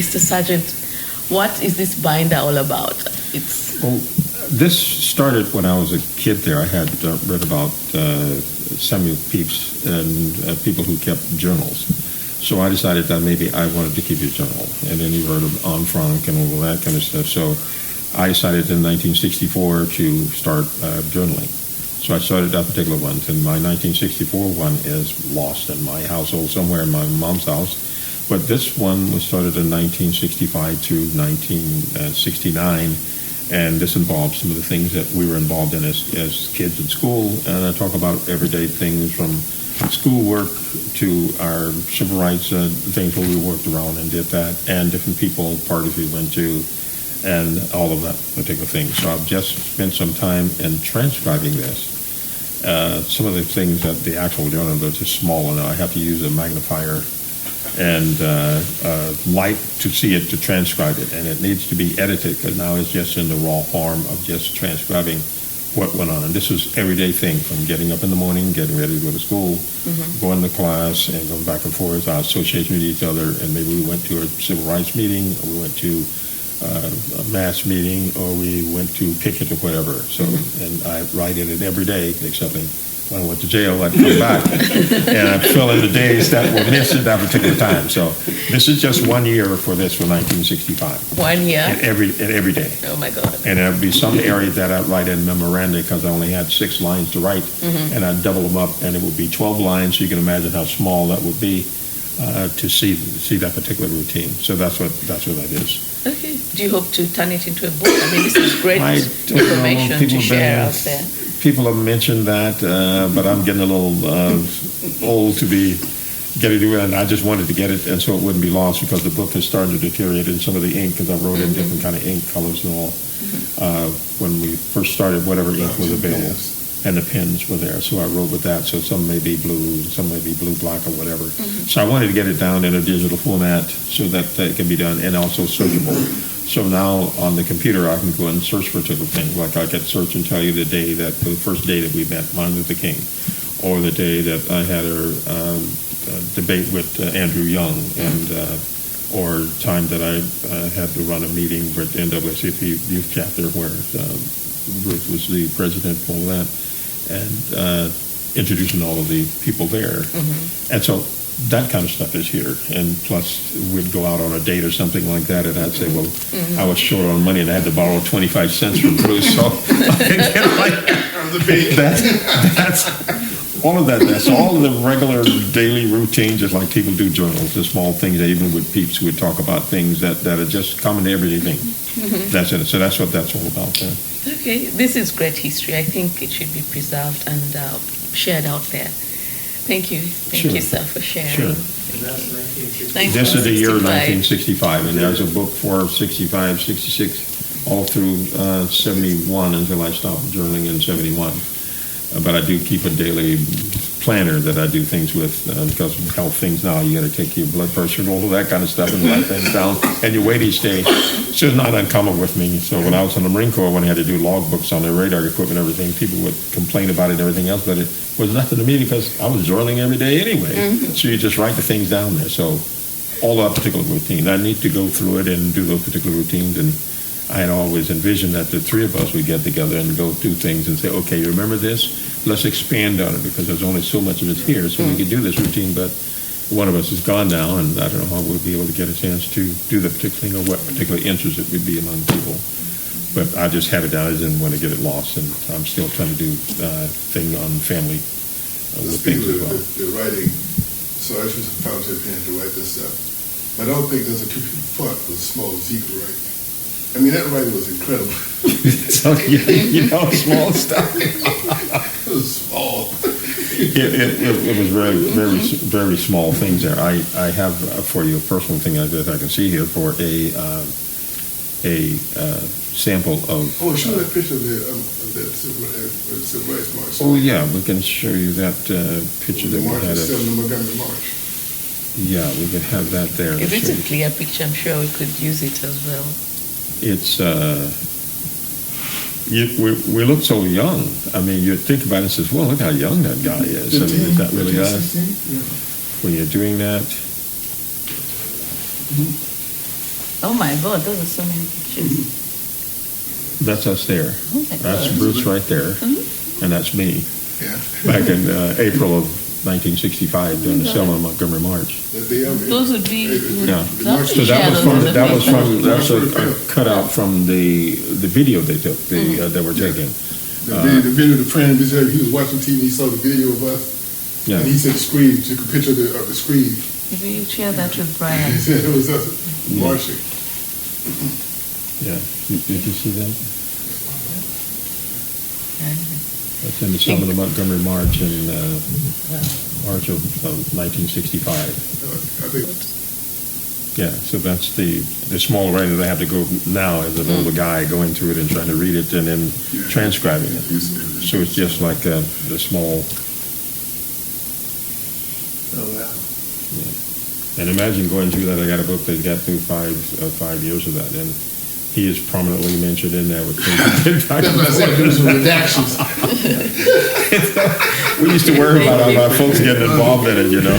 Mr. Sargent, what is this binder all about? Well, this started when I was a kid there. I had read about Samuel Pepys and people who kept journals. So I decided that maybe I wanted to keep a journal. And then you heard of Anne Frank and all that kind of stuff. So I decided in 1964 to start journaling. So I started that particular one. And my 1964 one is lost in my household somewhere in my mom's house. But this one was started in 1965 through 1969. And this involves some of the things that we were involved in as kids in school. And I talk about everyday things from schoolwork to our civil rights things where we worked around and did that, and different people, parties we went to, and all of that particular thing. So I've just spent some time in transcribing this. Some of the things that the actual journal is small, and I have to use a magnifier and light to see it, to transcribe it, and it needs to be edited because now it's just in the raw form of just transcribing what went on. And this was everyday thing, from getting up in the morning, getting ready to go to school, going to class, and going back and forth, our association with each other, and maybe we went to a civil rights meeting, or we went to a mass meeting, or we went to picket or whatever. So, and I write in it every day, except when I went to jail, I'd come back, and I'd fill in the days that were missed at that particular time. So this is just 1 year for this, for 1965. 1 year? And every day. Oh, my God. And there would be some area that I'd write in memoranda because I only had 6 lines to write, and I'd double them up, and it would be 12 lines, so you can imagine how small that would be to see that particular routine. So that's what that is. Okay. Do you hope to turn it into a book? I mean, this is great information to share out there. People have mentioned that, but I'm getting a little old to be getting to it, and I just wanted to get it, and so it wouldn't be lost, because the book is starting to deteriorate in some of the ink, because I wrote in different kind of ink colors and all. When we first started, whatever ink was available, and the pens were there, so I wrote with that. So some may be blue, some may be blue-black or whatever. So I wanted to get it down in a digital format so that it can be done, and also searchable. So now on the computer, I can go and search for particular things. Like I could search and tell you the first day that we met Martin Luther King, or the day that I had a debate with Andrew Young, and or time that I had to run a meeting with the NAACP youth chapter where Bruce was the president for all that, and introducing all of the people there. And so that kind of stuff is here. And plus, we'd go out on a date or something like that, and I'd say, well, I was short on money, and I had to borrow 25 cents from Bruce, so that's all of that. That's all of the regular daily routine, just like people do journals, the small things. Even with Peeps, we'd talk about things that are just common everyday things. That's it. So that's what that's all about there. Okay, this is great history. I think it should be preserved and shared out there. Thank you. Thank you, sir, for sharing. Sure. And that's 1965. This is the year 1965, and there's a book for 65, 66, all through 71 until I stopped journaling in 71. But I do keep a daily planner that I do things with, because of health things now. You got to take your blood pressure and all of that kind of stuff and write things down, and your weight each day. So it's not uncommon with me. So when I was in the Marine Corps, when I had to do logbooks on the radar equipment and everything, people would complain about it and everything else, but it was nothing to me because I was journaling every day anyway. So you just write the things down there. So all that particular routine, I need to go through it and do those particular routines. And I had always envisioned that the three of us would get together and go do things and say, okay, you remember this? Let's expand on it, because there's only so much of it here, so we can do this routine, but one of us is gone now, and I don't know how we'll be able to get a chance to do the particular thing or what particular interest it would be among people. But I just have it down. I didn't want to get it lost, and I'm still trying to do thing on family with things as well. The writing, so I use a fountain pen to write this stuff. I don't think there's a computer part with small Z to write. I mean, that writing was incredible. So, you know, small stuff. It was small. It was very, very small things there. I have for you a personal thing that I can see here for a sample of. Oh, show that picture of that civil rights march. Oh yeah, we can show you that picture that we had. The Montgomery March. Yeah, we could have that there. If it's a clear picture, I'm sure we could use it as well. It's we look so young. I mean, you think about it and says, well, look how young that guy is. I mean, is that really us? When you're doing that. Oh my God, those are so many pictures. That's us there. Oh my That's God. Bruce right there, and that's me Yeah. back in April of 1965 during the Selma and Montgomery March. Those would be. Yeah. That's So that was shadows from on the that's paper. a cutout from the video they took that were taken. The video, the friend, he said he was watching TV, he saw the video of us, Yeah. and he said the screen, took a picture of the screen. Maybe you share that with He Brian. said it was us marching. Yeah. Did you see that? That's in the Selma and Montgomery March in March of 1965. I think Yeah, so that's the small writing that I have to go now as an older guy going through it and trying to read it and then transcribing it. So it's just like the small. oh wow. And imagine going through that. I got a book that got through 5 years of that, and he is prominently mentioned in there with things. That's what I said, do some redactions. We used to worry about our folks getting involved in it, you know.